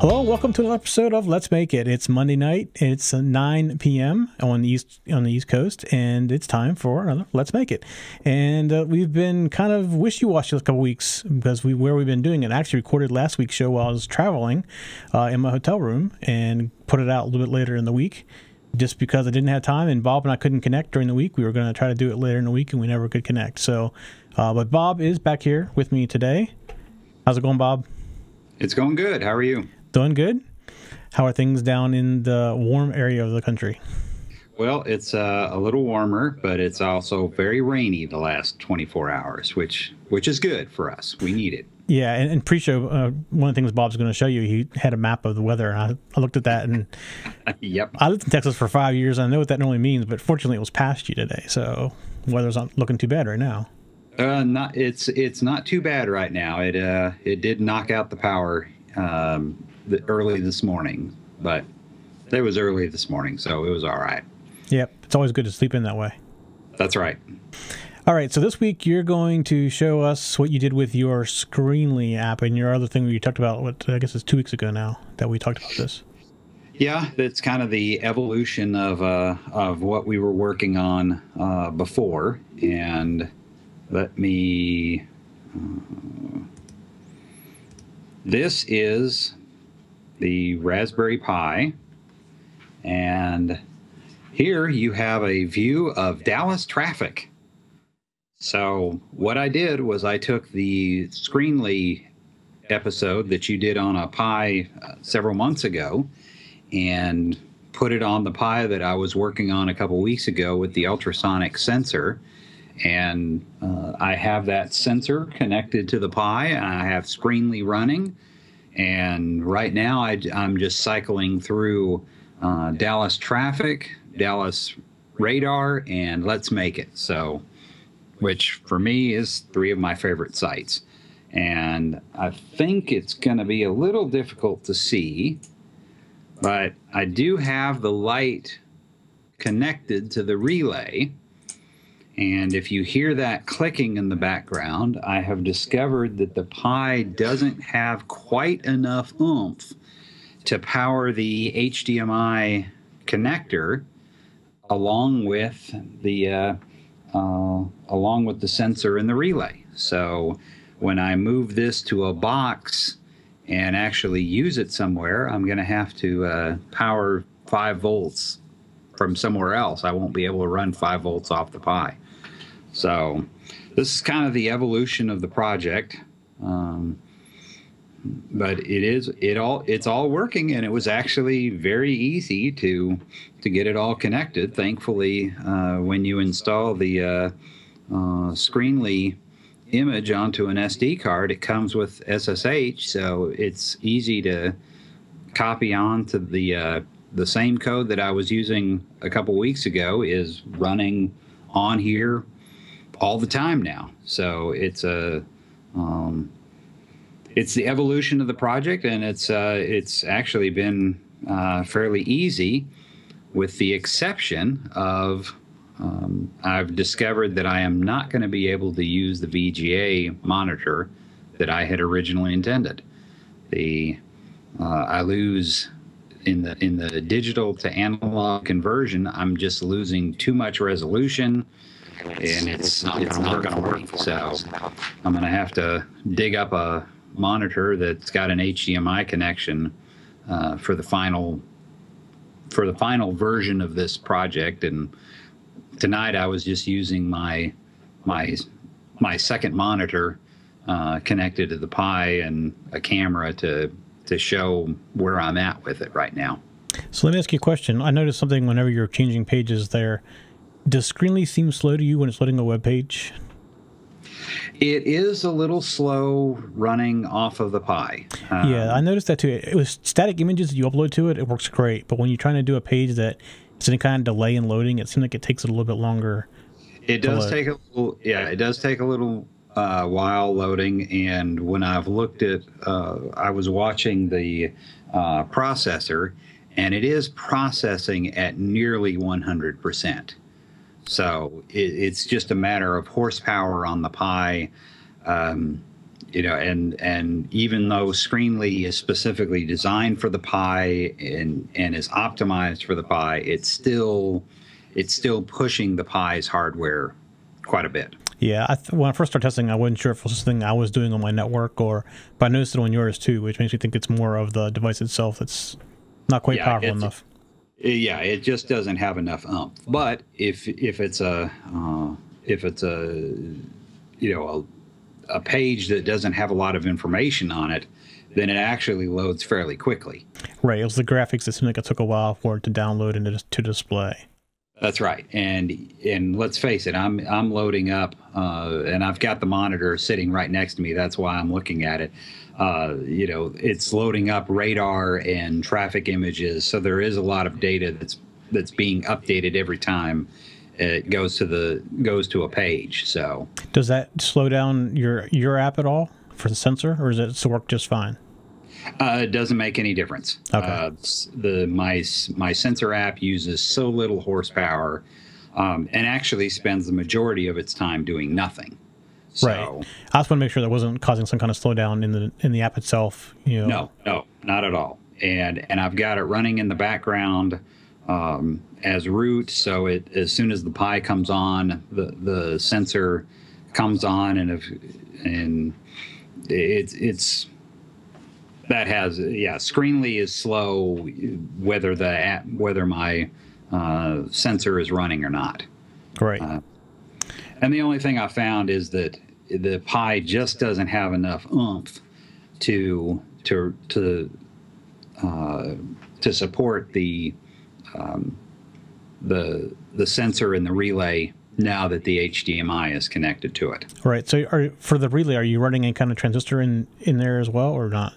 Hello, welcome to another episode of Let's Make It. It's Monday night. It's 9 p.m. on the East Coast, and it's time for another Let's Make It. And we've been kind of wishy-washy a couple weeks because where we've been doing it. I actually recorded last week's show while I was traveling in my hotel room and put it out a little bit later in the week just because I didn't have time, and Bob and I couldn't connect during the week. We were going to try to do it later in the week, and we never could connect. So, but Bob is back here with me today. How's it going, Bob? It's going good. How are you? Doing good. How are things down in the warm area of the country? Well, it's a little warmer, but it's also very rainy the last 24 hours, which is good for us. We need it. Yeah, and pre-show, one of the things Bob's going to show you, he had a map of the weather, and I looked at that, and Yep. I lived in Texas for 5 years, and I know what that normally means, but fortunately it was past you today, so weather's not looking too bad right now. It's not too bad right now. It did knock out the power early this morning, but it was early this morning, so it was all right. Yep, it's always good to sleep in that way. That's right. All right, so this week you're going to show us what you did with your Screenly app and your other thing we talked about, what I guess it's 2 weeks ago now that we talked about this. Yeah, that's kind of the evolution of what we were working on before, and let me... this is the Raspberry Pi, and here you have a view of Dallas traffic. So what I did was I took the Screenly episode that you did on a Pi several months ago and put it on the Pi that I was working on a couple weeks ago with the ultrasonic sensor. And I have that sensor connected to the Pi, and I have Screenly running. And right now I'm just cycling through Dallas traffic, Dallas radar, and Let's Make It. So, which for me is 3 of my favorite sites. And I think it's going to be a little difficult to see, but I do have the light connected to the relay. And if you hear that clicking in the background, I have discovered that the Pi doesn't have quite enough oomph to power the HDMI connector along with the sensor and the relay. So when I move this to a box and actually use it somewhere, I'm going to have to power 5 volts from somewhere else. I won't be able to run 5 volts off the Pi. So this is kind of the evolution of the project, but it's all working, and it was actually very easy to get it all connected. Thankfully, when you install the Screenly image onto an SD card, it comes with SSH, so it's easy to copy onto the same code that I was using a couple weeks ago is running on here all the time now. So it's the evolution of the project, and it's actually been fairly easy, with the exception of I've discovered that I am not going to be able to use the VGA monitor that I had originally intended. I lose in the digital to analog conversion. I'm just losing too much resolution, and it's not going to work. So I'm going to have to dig up a monitor that's got an HDMI connection for the final version of this project. And tonight I was just using my second monitor connected to the Pi and a camera to show where I'm at with it right now. So let me ask you a question. I noticed something whenever you're changing pages there. Does Screenly seem slow to you when it's loading a web page? It is a little slow running off of the Pi. Yeah, I noticed that too. It was static images that you upload to it, it works great. But when you're trying to do a page that it's any kind of delay in loading, it seems like it takes it a little bit longer. It does take a little, yeah, it does take a little while loading. And when I've looked at, I was watching the processor, and it is processing at nearly 100%. So it's just a matter of horsepower on the Pi. and even though Screenly is specifically designed for the Pi and is optimized for the Pi, it's still pushing the Pi's hardware quite a bit. Yeah, when I first started testing, I wasn't sure if it was something I was doing on my network, but I noticed it on yours too, which makes me think it's more of the device itself that's not quite powerful enough. Yeah, it just doesn't have enough oomph. But if it's a a page that doesn't have a lot of information on it, then it actually loads fairly quickly. Right. It was the graphics that seemed like it took a while for it to download and to display. That's right. And let's face it, I'm loading up, and I've got the monitor sitting right next to me. That's why I'm looking at it. It's loading up radar and traffic images, so there is a lot of data that's being updated every time it goes to a page. So does that slow down your app at all for the sensor, or does it work just fine? It doesn't make any difference. Okay. My sensor app uses so little horsepower, and actually spends the majority of its time doing nothing. So, right. I just want to make sure that wasn't causing some kind of slowdown in the app itself. No, not at all. And I've got it running in the background as root. So as soon as the Pi comes on, the sensor comes on, and it's. That has, Screenly is slow whether my sensor is running or not. Right. And the only thing I found is that the Pi just doesn't have enough oomph to support the sensor and the relay now that the HDMI is connected to it. Right. So for the relay, are you running any kind of transistor in there as well, or not?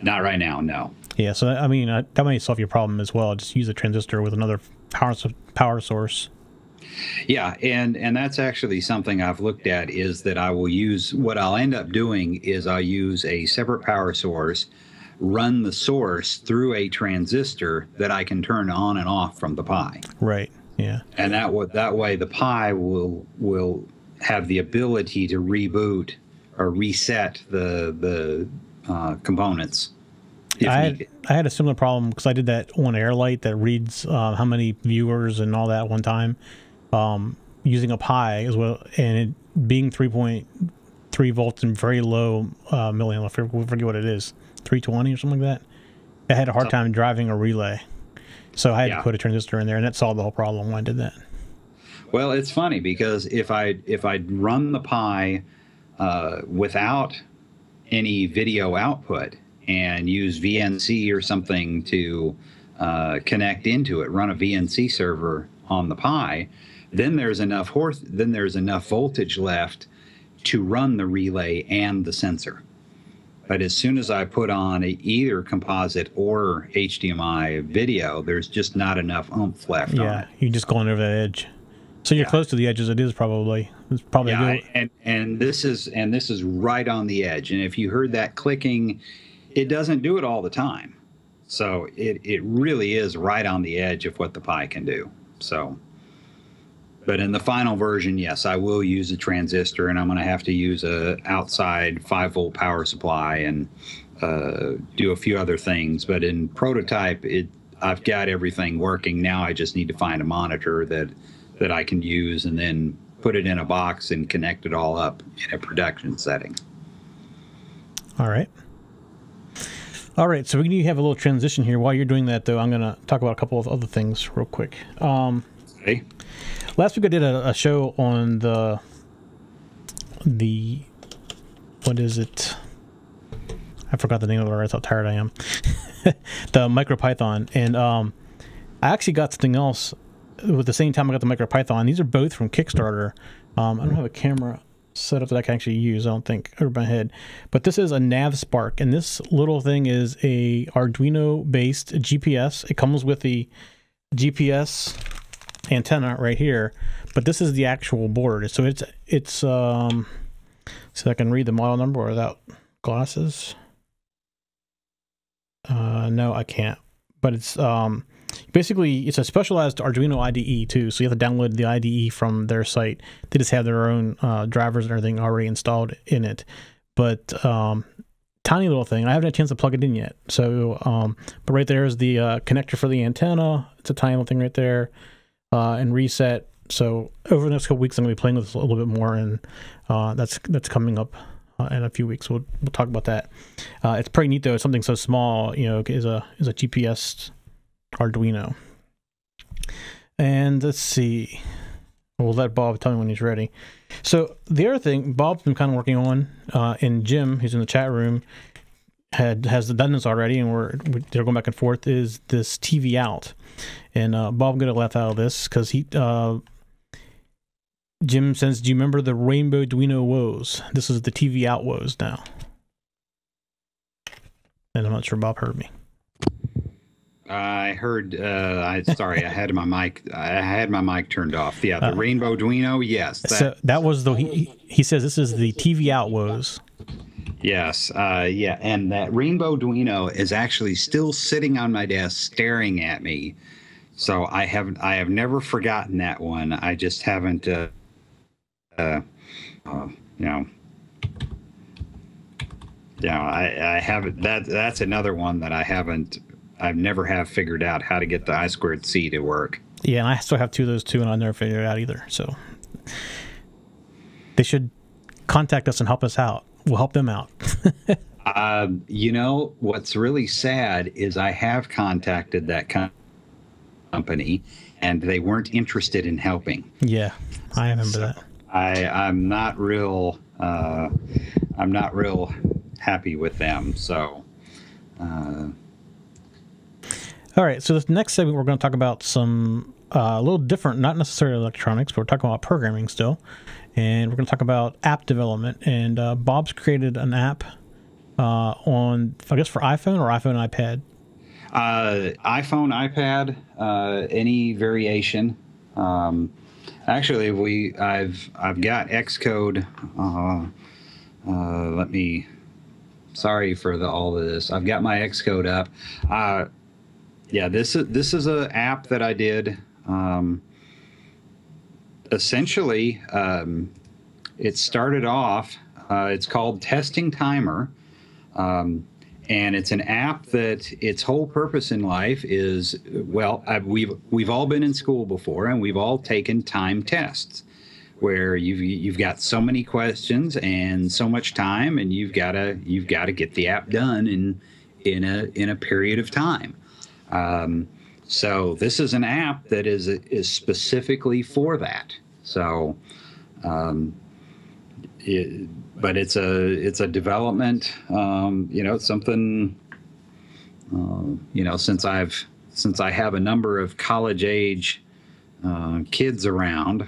Not right now, no. Yeah, so I mean that might solve your problem as well. Just use a transistor with another power source. Yeah, and that's actually something I've looked at, is that what I'll end up doing is I'll use a separate power source, run the source through a transistor that I can turn on and off from the Pi. Right. Yeah. And that way the Pi will have the ability to reboot or reset the components. I had a similar problem because I did that on Airlight that reads how many viewers and all that at one time, using a Pi as well, and it being 3.3 volts and very low milliamp. I forget what it is, 320 or something like that. I had a hard time driving a relay, so I had to put a transistor in there, and that solved the whole problem when I did that. Well, it's funny because if I run the Pi without any video output and use VNC or something to connect into it, run a VNC server on the Pi, then there's enough voltage left to run the relay and the sensor. But as soon as I put on either composite or HDMI video, there's just not enough oomph left on it. Yeah, you're just going over that edge. So you're close to the edges. It's probably good. And this is right on the edge. And if you heard that clicking, it doesn't do it all the time. So it really is right on the edge of what the Pi can do. So, but in the final version, yes, I will use a transistor, and I'm going to have to use a outside 5-volt power supply and do a few other things. But in prototype, I've got everything working. Now I just need to find a monitor that I can use, and then put it in a box and connect it all up in a production setting. All right. So we need to have a little transition here. While you're doing that, though, I'm going to talk about a couple of other things real quick. Okay. Last week I did a show on the what is it? I forgot the name of it. That's how tired I am. The MicroPython, and I actually got something else with the same time I got the MicroPython. These are both from Kickstarter. I don't have a camera set up that I can actually use, I don't think, over my head. But this is a NavSpark, and this little thing is a Arduino-based GPS. It comes with the GPS antenna right here, but this is the actual board. So it's so I can read the model number without glasses. No, I can't. But it's basically it's a specialized Arduino IDE too. So you have to download the IDE from their site. They just have their own drivers and everything already installed in it. but tiny little thing. I haven't had a chance to plug it in yet. So, but right there is the connector for the antenna. It's a tiny little thing right there, and reset. So over the next couple weeks, I'm going to be playing with this a little bit more, and that's coming up in a few weeks. We'll talk about that. It's pretty neat though. Something so small, is a GPS Arduino. And let's see. We'll let Bob tell me when he's ready. So the other thing Bob's been kind of working on, and Jim, who's in the chat room, has done this already, and they're going back and forth, is this TV out. And Bob got left out of this because Jim says, "Do you remember the Rainbow Arduino woes? This is the TV out woes now." And I'm not sure Bob heard me. I heard. Sorry, I had my mic turned off. Yeah, the Rainbow Arduino. Yes. So that was he says this is the TV out woes. Yes. Yeah, and that Rainbow Arduino is actually still sitting on my desk, staring at me. So I have never forgotten that one. I just haven't. I haven't. That's another one that I haven't. I've never have figured out how to get the I2C to work. Yeah, and I still have two of those too, and I never figured it out either. So they should contact us and help us out. We'll help them out. What's really sad is I have contacted that company, and they weren't interested in helping. Yeah, I remember that. I'm not real happy with them. So. All right, so this next segment we're going to talk about some a little different, not necessarily electronics, but we're talking about programming still, and we're going to talk about app development. And Bob's created an app on, I guess, for iPhone or iPhone iPad. iPhone, iPad, any variation. Actually, I've got Xcode. Sorry for all of this. I've got my Xcode up. Yeah, this is an app that I did. Essentially, it started off. It's called Testing Timer, and it's an app that its whole purpose in life is, well, we've all been in school before, and we've all taken time tests, where you've got so many questions and so much time, and you've got to get the app done in a period of time. So this is an app that is specifically for that. So, but it's a development. It's something. Since I have a number of college age kids around,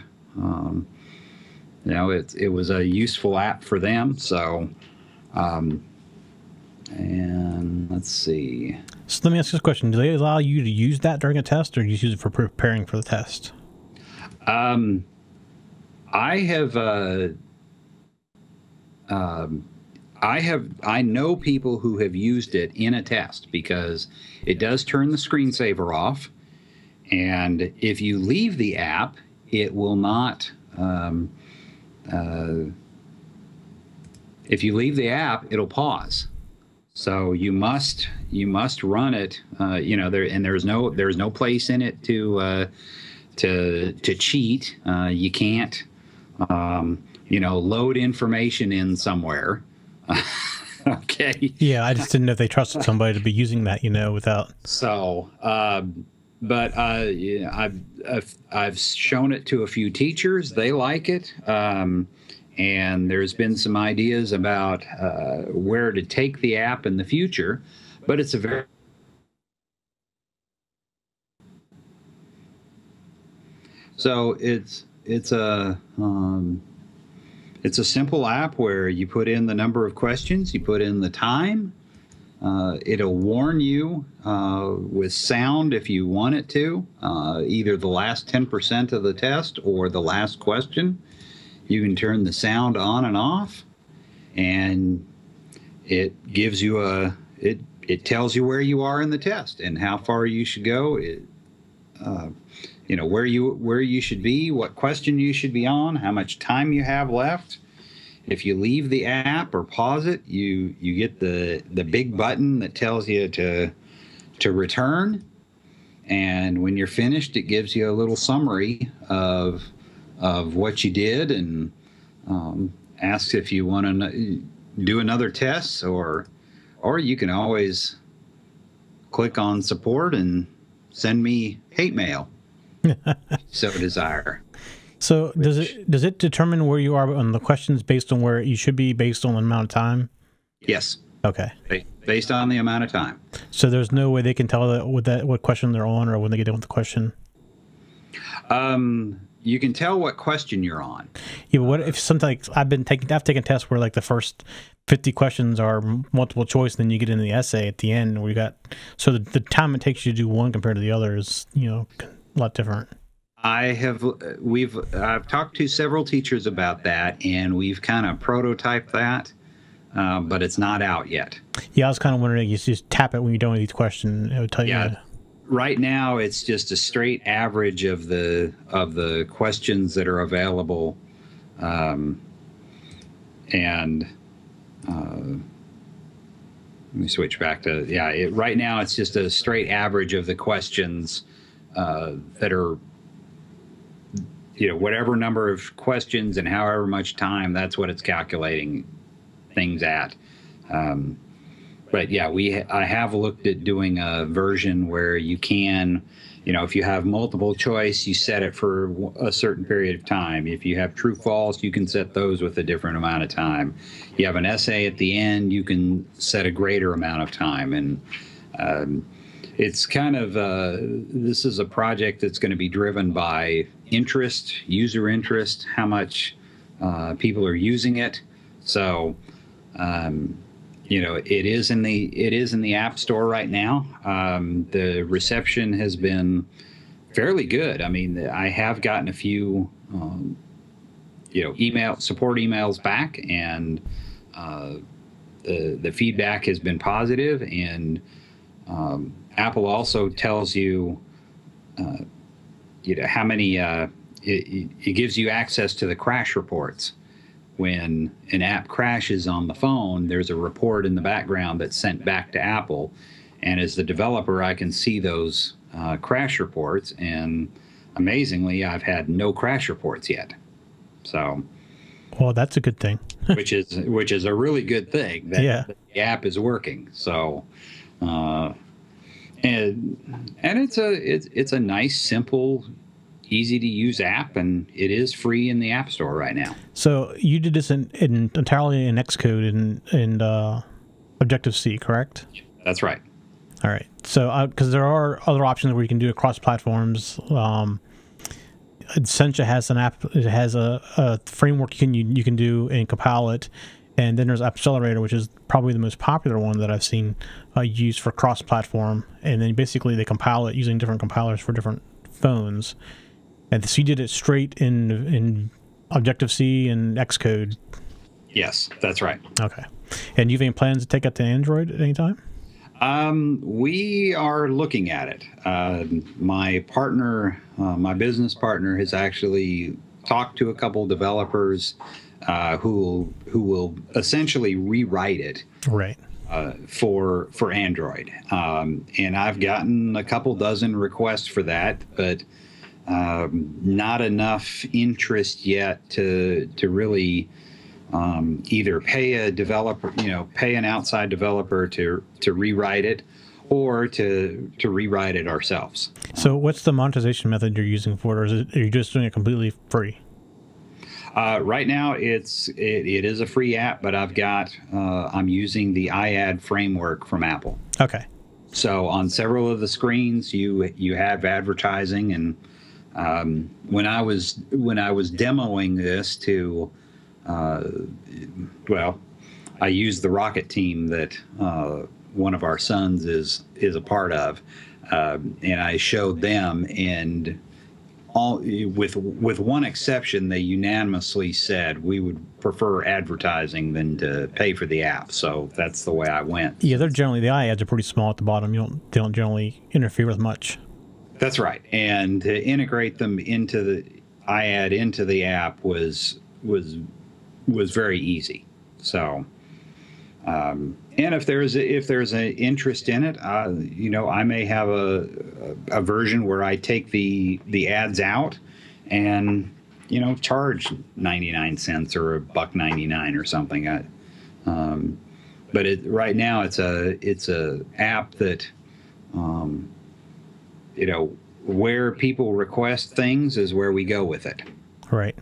it was a useful app for them. So, and let's see. So let me ask you this question. Do they allow you to use that during a test, or do you use it for preparing for the test? I know people who have used it in a test, because it does turn the screensaver off, and if you leave the app, it will not. If you leave the app, it'll pause. So you must run it. There's no place in it to cheat. You can't load information in somewhere. Okay. Yeah, I just didn't know if they trusted somebody to be using that, without. So, but I've shown it to a few teachers. They like it. And there's been some ideas about where to take the app in the future, but it's a a simple app where you put in the number of questions, you put in the time. It'll warn you with sound if you want it to, either the last 10% of the test or the last question. You can turn the sound on and off, and it gives you it tells you where you are in the test and how far you should go. Where you should be, what question you should be on, how much time you have left, if you leave the app or pause it, you get the big button that tells you to return. And when you're finished, it gives you a little summary of what you did, and asks if you want to do another test, or you can always click on support and send me hate mail. So desire. So does it determine where you are on the questions based on where you should be based on the amount of time? Yes. Okay. Based on the amount of time. So there's no way they can tell what question they're on, or when they get done with the question? You can tell what question you're on. Yeah, but what if something like I've taken tests where like the first 50 questions are multiple choice, and then you get into the essay at the end where you got, so the time it takes you to do one compared to the other is, a lot different. I've talked to several teachers about that, and we've kind of prototyped that, but it's not out yet. Yeah, I was kind of wondering, you just tap it when you're done with each question, it would tell you. Yeah. Right now, it's just a straight average of the questions that are available, and let me switch back to right now it's just a straight average of the questions that are, whatever number of questions and however much time, that's what it's calculating things at. But yeah, I have looked at doing a version where you can, if you have multiple choice, you set it for a certain period of time. If you have true false, you can set those with a different amount of time. You have an essay at the end, you can set a greater amount of time. And it's kind of, this is a project that's going to be driven by interest, user interest, how much people are using it. So, it is in the App Store right now. The reception has been fairly good. I mean, I have gotten a few, support emails back, and the feedback has been positive. And Apple also tells you, how many. It gives you access to the crash reports. When an app crashes on the phone, there's a report in the background that's sent back to Apple. And as the developer, I can see those crash reports. And amazingly, I've had no crash reports yet. So, well, that's a good thing. which is a really good thing that the app is working. So, and it's a nice, simple, easy to use app, and it is free in the App Store right now. So you did this entirely in Xcode and Objective-C, correct? That's right. All right. So because there are other options where you can do it across platforms. Essentia has an app. It has a framework you can do and compile it, and then there's Accelerator, which is probably the most popular one that I've seen used for cross-platform. And then basically they compile it using different compilers for different phones. And so you did it straight in Objective-C and Xcode. Yes, that's right. Okay. And do you have any plans to take it to Android at any time? We are looking at it. My partner, my business partner, has actually talked to a couple developers who will essentially rewrite it. Right. For Android. And I've gotten a couple dozen requests for that, but not enough interest yet to really either pay a developer, pay an outside developer to rewrite it, or to rewrite it ourselves. So what's the monetization method you're using for it, or are you just doing it completely free? Right now, it is a free app, but I'm using the iAd framework from Apple. Okay. So on several of the screens, you have advertising, and when I was demoing this to, I used the rocket team that one of our sons is a part of, and I showed them, and all with one exception, they unanimously said we would prefer advertising than to pay for the app. So that's the way I went. Yeah, the iAds are pretty small at the bottom. They don't generally interfere with much. That's right. And to integrate them into the iAd into the app was was very easy. So, and if there's an interest in it, you know, I may have a version where I take the ads out and, you know, charge 99 cents or $1.99 or something. But right now it's a app that, you know, where people request things is where we go with it. Right.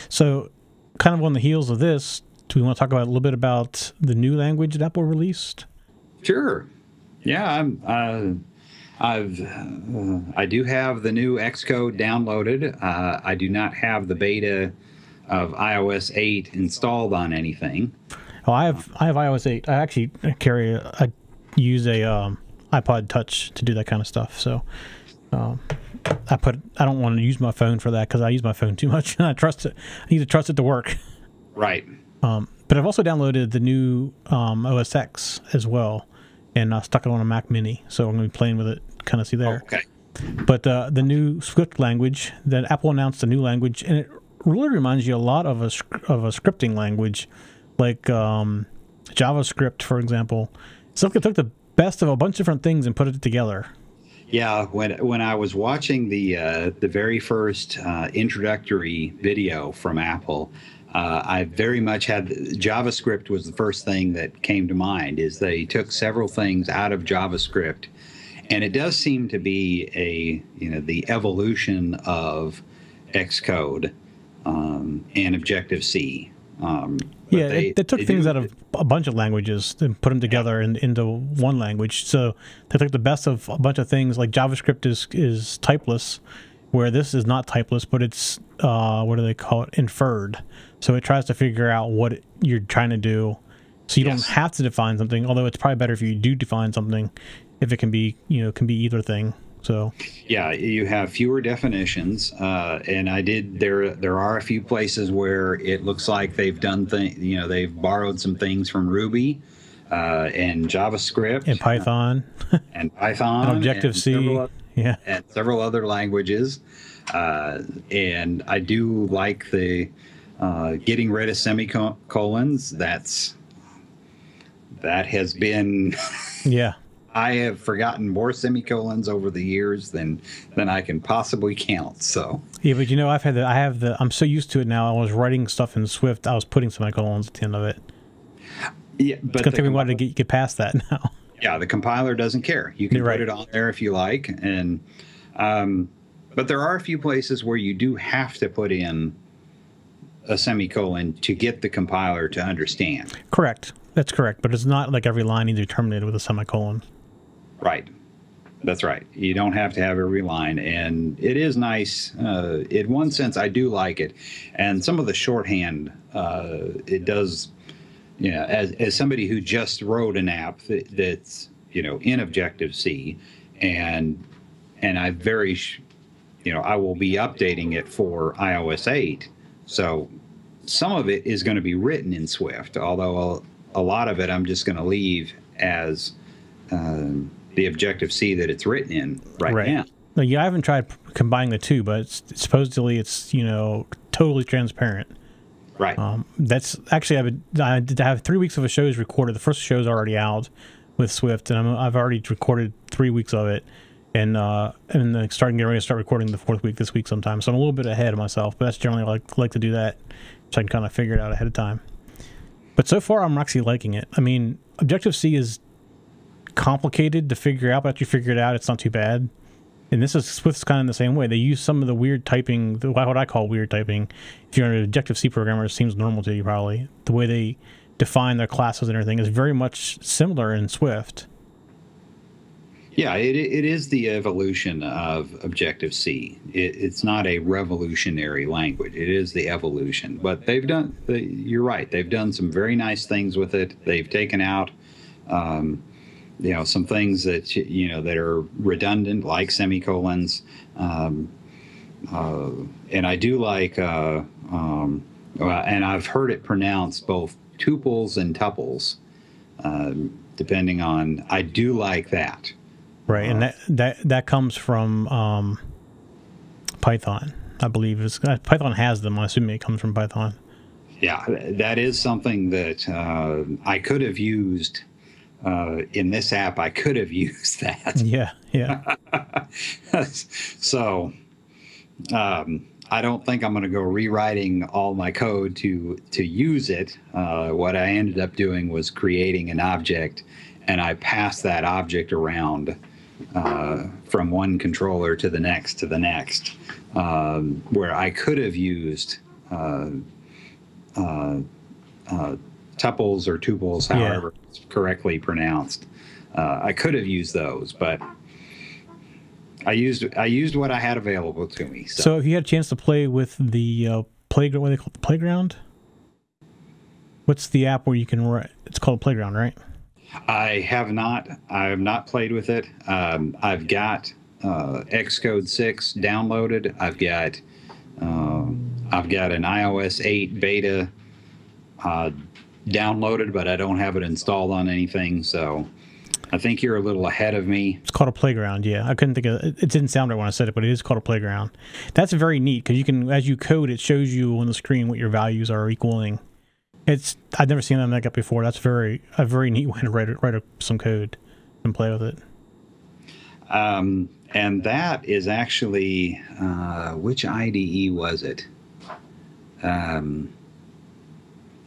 So, kind of on the heels of this, do we want to talk about a little bit about the new language that Apple released? Sure. Yeah, I do have the new Xcode downloaded. I do not have the beta of iOS 8 installed on anything. Oh, I have iOS 8. I actually I use a iPod Touch to do that kind of stuff. So I don't want to use my phone for that because I use my phone too much and I trust it. I need to trust it to work. Right. But I've also downloaded the new OS X as well, and I stuck it on a Mac Mini. So I'm going to be playing with it, kind of see there. Okay. But the new Swift language, that Apple announced a new language, and it really reminds you a lot of a scripting language, like JavaScript, for example. So it took the best of a bunch of different things and put it together. Yeah, when I was watching the very first introductory video from Apple, I very much had JavaScript was the first thing that came to mind. Is they took several things out of JavaScript, and it does seem to be the evolution of Xcode and Objective-C. They took things out of a bunch of languages and put them together into one language. So they took the best of a bunch of things. Like JavaScript is typeless, where this is not typeless, but it's what do they call it? Inferred. So it tries to figure out what you're trying to do. So you don't have to define something. Although it's probably better if you do define something, if it can be either thing. So yeah, you have fewer definitions, and there are a few places where it looks like they've done they've borrowed some things from Ruby and JavaScript and Python and Objective-C, and several other languages, and I do like the getting rid of semicolons. That has been I have forgotten more semicolons over the years than I can possibly count. So yeah, but I'm so used to it now. I was writing stuff in Swift. I was putting semicolons at the end of it. Yeah, but it's gonna take me a while to get past that now. Yeah, the compiler doesn't care. You can put it on there if you like, and but there are a few places where you do have to put in a semicolon to get the compiler to understand. Correct. That's correct. But it's not like every line needs to be terminated with a semicolon. Right. That's right. You don't have to have every line, and it is nice. In one sense, I do like it, and some of the shorthand it does. As somebody who just wrote an app that's in Objective-C, and I I will be updating it for iOS 8, so some of it is going to be written in Swift, although a lot of it I'm just going to leave as the Objective-C that it's written in right now. No, I haven't tried combining the two, but supposedly it's totally transparent. Right. That's actually I have 3 weeks of a shows recorded. The first show's already out with Swift, and I've already recorded 3 weeks of it, and getting ready to start recording the fourth week this week sometime. So I'm a little bit ahead of myself, but that's generally like to do that, so I can kind of figure it out ahead of time. But so far, I'm actually liking it. I mean, Objective-C is complicated to figure out, but after you figure it out, it's not too bad. And Swift's kind of in the same way. They use some of the weird typing, what I call weird typing. If you're an Objective-C programmer, it seems normal to you probably. The way they define their classes and everything is very much similar in Swift. Yeah, it is the evolution of Objective-C. It's not a revolutionary language. It is the evolution. But you're right. They've done some very nice things with it. They've taken out some things that that are redundant, like semicolons, and I do like and I've heard it pronounced both tuples and tuples, depending on. I do like that. Right, and that comes from Python, I believe. Python has them. I assume it comes from Python. Yeah, that is something that I could have used in this app. I could have used that. Yeah, yeah. So I don't think I'm going to go rewriting all my code to use it. What I ended up doing was creating an object, and I passed that object around from one controller to the next where I could have used tuples or tuples, however it's correctly pronounced. I could have used those, but I used what I had available to me. So if you had a chance to play with the playground, what do they call it, the playground? What's the app where you can write? It's called Playground, right? I have not played with it. I've got Xcode 6 downloaded. I've got an iOS 8 beta downloaded, but I don't have it installed on anything. So I think you're a little ahead of me. It's called a Playground. Yeah, I couldn't think of it. It didn't sound right when I said it, but it is called a Playground. That's very neat because you can, as you code, it shows you on the screen what your values are equaling. I've never seen that like that before. That's a very neat way to write some code and play with it. And that is actually which IDE was it?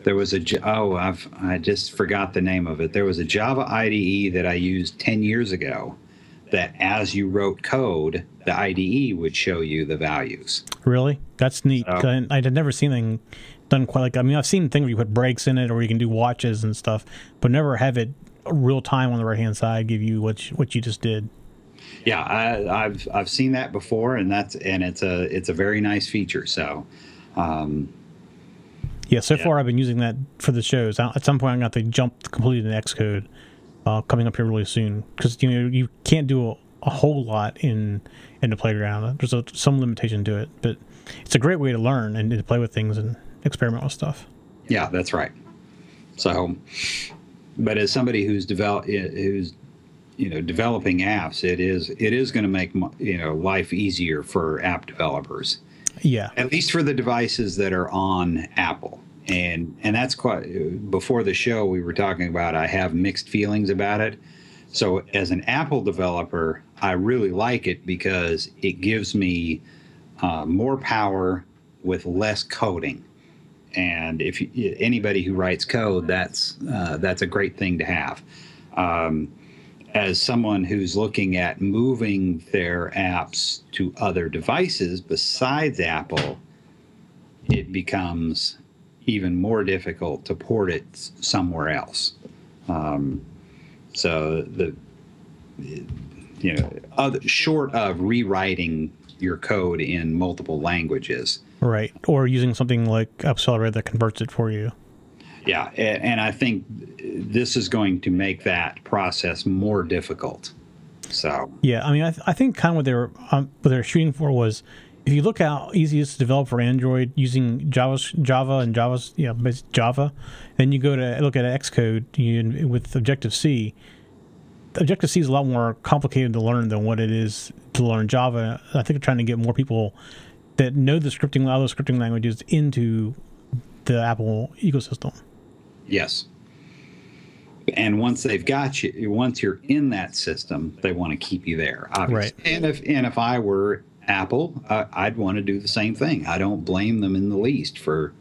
There was I just forgot the name of it. There was a Java IDE that I used 10 years ago that as you wrote code, the IDE would show you the values. Really? That's neat. So, I'd never seen anything done quite like, I mean, I've seen things where you put breaks in it or you can do watches and stuff, but never have it real time on the right-hand side give you what you just did. Yeah, I've seen that before, and it's a very nice feature. So far I've been using that for the shows. At some point I'm going to have to jump completely to Xcode coming up here really soon because you can't do a whole lot in the Playground. There's some limitation to it, but it's a great way to learn and to play with things and experiment with stuff. Yeah, that's right. So, but as somebody who's developing apps, it is going to make life easier for app developers. Yeah, at least for the devices that are on Apple, and that's quite. Before the show, we were talking about I have mixed feelings about it. So as an Apple developer, I really like it because it gives me more power with less coding. And if anybody who writes code, that's a great thing to have. As someone who's looking at moving their apps to other devices besides Apple, it becomes even more difficult to port it somewhere else. So short of rewriting your code in multiple languages. Right, or using something like Accelerator that converts it for you. Yeah, and I think this is going to make that process more difficult. So yeah, I mean, I think kind of what they're shooting for was, if you look how easy it is to develop for Android using Java, then you go to look at Xcode with Objective-C. Objective-C is a lot more complicated to learn than what it is to learn Java. I think they're trying to get more people that know other scripting languages into the Apple ecosystem. Yes. And once they've got you, once you're in that system, they want to keep you there, obviously. Right. And if I were Apple, I'd want to do the same thing. I don't blame them in the least for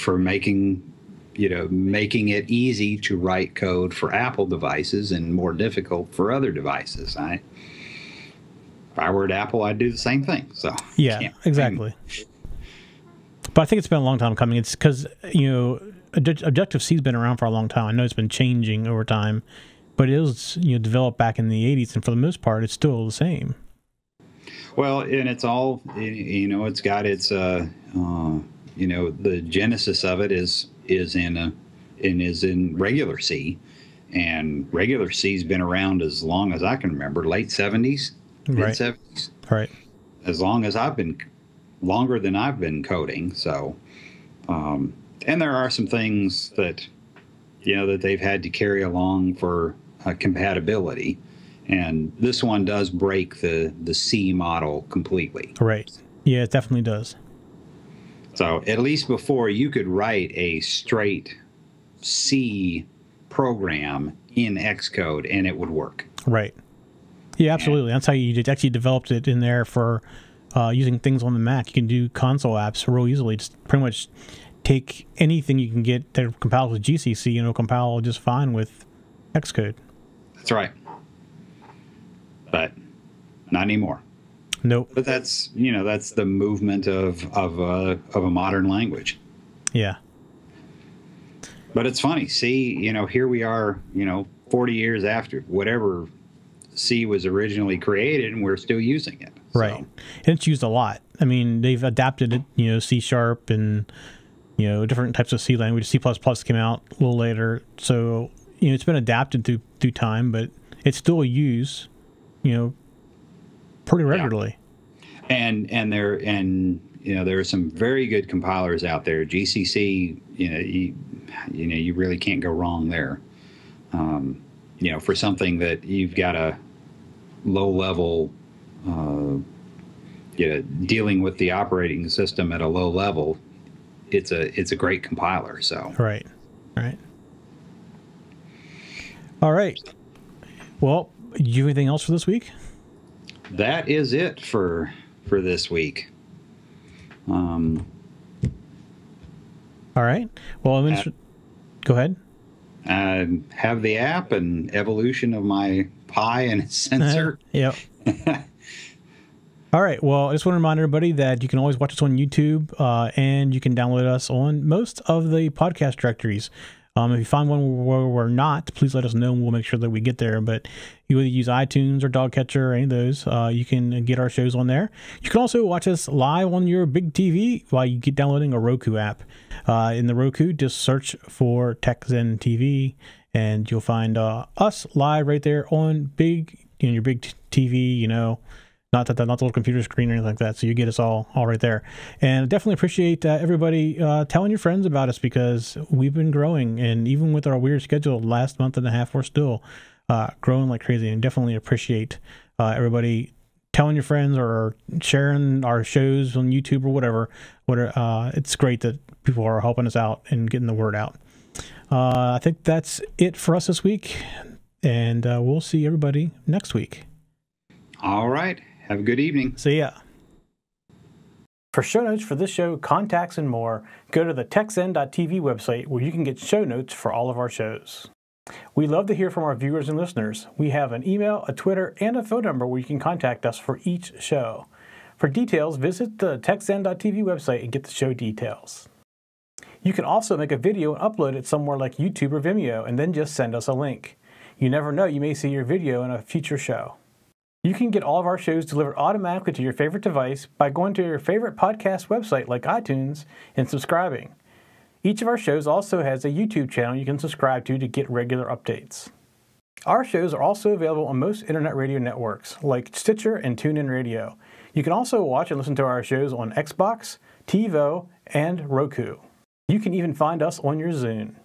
making it easy to write code for Apple devices and more difficult for other devices. If I were at Apple, I'd do the same thing. So yeah, exactly. But I think it's been a long time coming. It's because Objective-C's been around for a long time. I know it's been changing over time, but it was developed back in the 80s, and for the most part, it's still the same. Well, and it's all it's got its the genesis of it is in regular C, and regular C's been around as long as I can remember, late 70s. Right. Mid-70s. Right. As long as longer than I've been coding. So, and there are some things that, that they've had to carry along for compatibility. And this one does break the C model completely. Right. Yeah, it definitely does. So at least before, you could write a straight C program in Xcode and it would work. Right. Yeah, absolutely. That's how you actually developed it in there for using things on the Mac. You can do console apps real easily. Just pretty much take anything you can get that compiles with GCC and it'll compile just fine with Xcode. That's right. But not anymore. Nope. But that's the movement of a modern language. Yeah. But it's funny. C, here we are, 40 years after whatever C was originally created, and we're still using it. Right. And it's used a lot. I mean, they've adapted it, C# and, different types of C language. C++ came out a little later. So, it's been adapted through time, but it's still used, pretty regularly. Yeah. There are some very good compilers out there. GCC, you really can't go wrong there. For something that you've got a low level, dealing with the operating system at a low level, it's a great compiler. So right. All right. Well, do you have anything else for this week? That is it for this week. All right. Well, go ahead. Have the app and evolution of my Pi and its sensor. Yep. All right. Well, I just want to remind everybody that you can always watch us on YouTube, and you can download us on most of the podcast directories. If you find one where we're not, please let us know and we'll make sure that we get there. But you either use iTunes or Dogcatcher or any of those, you can get our shows on there. You can also watch us live on your big TV while you get downloading a Roku app. In the Roku, just search for TechZen TV and you'll find us live right there on your big TV, not the little computer screen or anything like that. So you get us all right there. And definitely appreciate everybody telling your friends about us, because we've been growing. And even with our weird schedule last month and a half, we're still growing like crazy. And definitely appreciate everybody telling your friends or sharing our shows on YouTube or whatever. It's great that people are helping us out and getting the word out. I think that's it for us this week. And we'll see everybody next week. All right. Have a good evening. See ya. For show notes for this show, contacts, and more, go to the techzen.tv website where you can get show notes for all of our shows. We love to hear from our viewers and listeners. We have an email, a Twitter, and a phone number where you can contact us for each show. For details, visit the techzen.tv website and get the show details. You can also make a video and upload it somewhere like YouTube or Vimeo and then just send us a link. You never know, you may see your video in a future show. You can get all of our shows delivered automatically to your favorite device by going to your favorite podcast website like iTunes and subscribing. Each of our shows also has a YouTube channel you can subscribe to get regular updates. Our shows are also available on most internet radio networks like Stitcher and TuneIn Radio. You can also watch and listen to our shows on Xbox, TiVo, and Roku. You can even find us on your Zune.